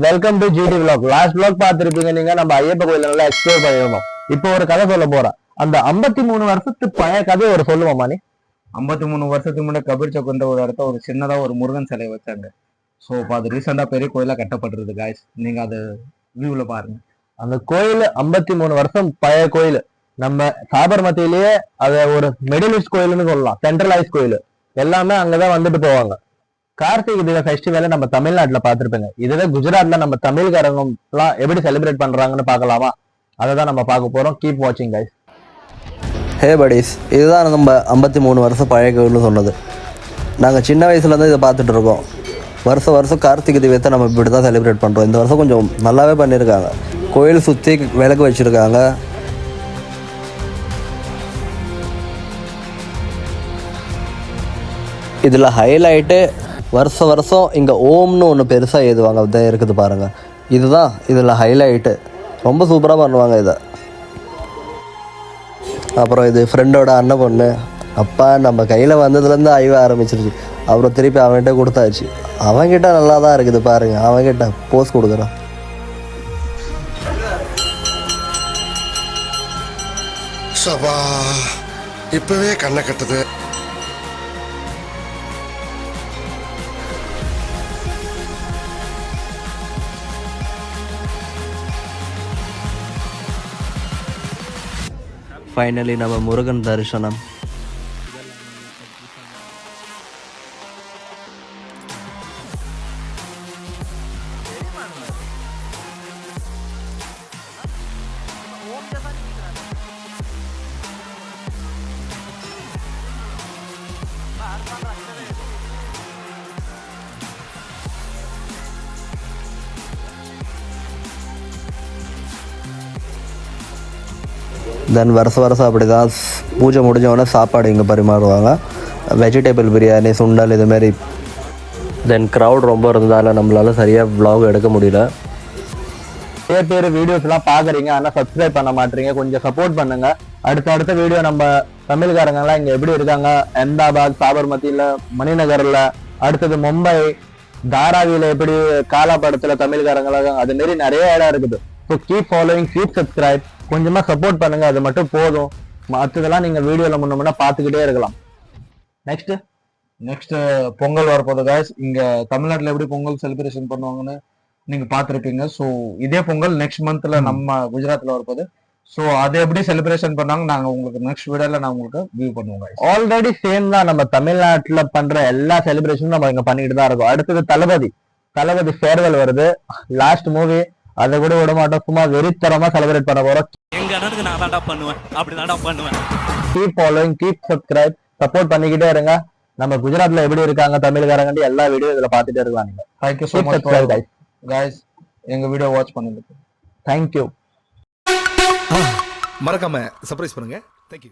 Welcome to GT vlog. Last vlog பார்த்திருப்பீங்க நீங்க. நம்ம ஐயப்ப கோயில நல்லா எக்ஸ்ப்ளோர் பண்ணிருந்தோம். இப்போ ஒரு கதை சொல்ல போறேன். அந்த 53 வருஷத்து பழைய கதையை ஒரு சொல்லுவோமா நீ? 53 வருஷத்துக்கு முன்னாடி கபீர் சவுக்குன்ற ஒரு இடத்த ஒரு சின்னதா ஒரு முருகன் சிலை வச்சாங்க. ஸோ இப்போ அது ரீசெண்டா பெரிய கோயிலா கட்டப்பட்டிருக்கு காய்ஸ். நீங்க அது வியூல பாருங்க. அந்த கோயில் 53 வருஷம் பழைய கோயில். நம்ம சாபர்மதியிலேயே அதை ஒரு மிடில் ஈஸ்ட் கோயில்னு சொல்லலாம். சென்ட்ரலைஸ் கோயில் எல்லாமே அங்கதான் வந்துட்டு போவாங்க. கார்த்திகை தீப ஃபெஸ்டிவலை நம்ம தமிழ்நாட்டுல பார்த்திருப்பீங்க. இதுவே குஜராத்ல நம்ம தமிழ்காரங்க எல்லாம் எப்படி செலிப்ரேட் பண்றாங்கன்னு பார்க்கலாமா? அதை தான் நம்ம பார்க்க போறோம். கீப் வாட்சிங் கைஸ். ஹே படிஸ், இதுதான் நம்ம 53 வருஷம் பழைய கோயில்னு சொன்னது. நாங்கள் சின்ன வயசுலேருந்து இதை பார்த்துட்டு இருக்கோம். வருஷம் வருஷம் கார்த்திகை தீபத்தை நம்ம இப்படி தான் செலிப்ரேட் பண்ணுறோம். இந்த வருஷம் கொஞ்சம் நல்லாவே பண்ணியிருக்காங்க. கோயில் சுற்றி விளக்கு வச்சுருக்காங்க. இதில் ஹைலைட்டு வருஷம் வருஷம் இங்கே ஓம்னு ஒன்று பெருசாக எழுதுவாங்க. இதான் இருக்குது பாருங்கள். இதுதான் இதில் ஹைலைட்டு. ரொம்ப சூப்பராக பண்ணுவாங்க இதை. அப்புறம் இது ஃப்ரெண்டோட அண்ணன் பொண்ணு. அப்பா நம்ம கையில் வந்ததுலேருந்து ஐவ ஆரம்பிச்சிருச்சு. அப்புறம் திருப்பி அவன்கிட்ட கொடுத்தாச்சு. அவன்கிட்ட நல்லா தான் இருக்குது பாருங்கள். அவன்கிட்ட போஸ் கொடுக்குறான். சபா இப்பவே கண்ணை கட்டுது. ஃபைனலி நம்ம முருகன் தரிசனம். தென் வருஷம் அப்படி தான் பூஜை முடிஞ்சவொடனே சாப்பாடு இங்கே பரிமாறுவாங்க. வெஜிடபிள் பிரியாணி, சுண்டல் இதுமாரி. தென் க்ரௌட் ரொம்ப இருந்ததால் நம்மளால சரியாக vlog எடுக்க முடியல. நிறைய பேர் வீடியோஸ் எல்லாம் பாக்குறீங்க, ஆனால் சப்ஸ்கிரைப் பண்ண மாட்டீங்க. கொஞ்சம் சப்போர்ட் பண்ணுங்க. அடுத்த வீடியோ நம்ம தமிழ்காரங்க எல்லாம் இங்க எப்படி இருக்காங்க, அஹமதாபாத், சாபர்மதியில, மணிநகர்ல, அடுத்தது மும்பை, தாராவியில எப்படி காலாபடத்துல தமிழ்காரங்க எல்லாம், அது மாரி நிறைய இடம் இருக்குது. So keep following, keep subscribe. கொஞ்சமா சப்போர்ட் பண்ணுங்க, அது மட்டும் போதும். மற்றதெல்லாம் நீங்க வீடியோல முன்ன பார்த்துக்கிட்டே இருக்கலாம். நெக்ஸ்ட் பொங்கல் வரப்போகுது காய்ஸ். இங்க தமிழ்நாட்டுல எப்படி பொங்கல் செலிப்ரேஷன் பண்ணுவாங்கன்னு நீங்க பார்த்துருப்பீங்க. ஸோ இதே பொங்கல் நெக்ஸ்ட் மந்த்ல நம்ம குஜராத்ல வரப்போகுது. ஸோ அதை எப்படி செலிப்ரேஷன் பண்ணாங்க நாங்க உங்களுக்கு நெக்ஸ்ட் வீடியோல நான் உங்களுக்கு வியூ பண்ணுவோம். ஆல்ரெடி சேம் தான். நம்ம தமிழ்நாட்டுல பண்ற எல்லா செலிப்ரேஷனும் நம்ம இங்க பண்ணிட்டு தான் இருக்கோம். அடுத்தது தளபதி ஃபேர்வெல் வருது. லாஸ்ட் மூவி, அதை கூட விட மாட்டோம். சும்மா வெறித்தரமா செலிப்ரேட் பண்ண போறோம். எங்க அண்ணனுக்கு நான் தான்டா பண்ணுவேன், அப்படி தான்டா பண்ணுவேன். Keep following, keep subscribe, support பண்ணிக்கிட்டே இருங்க. நம்ம குஜராத்ல எப்படி இருக்காங்க தமிழ்காரங்க எல்லா வீடியோ இதுல பாத்துட்டே இருக்கலாம். நீங்க தேங்க்யூ ஸோ மச் guys. எங்க வீடியோ வாட்ச் பண்ணுங்க. தேங்க்யூ. மறக்காம சர்ப்ரைஸ் பண்ணுங்க. தேங்க்யூ.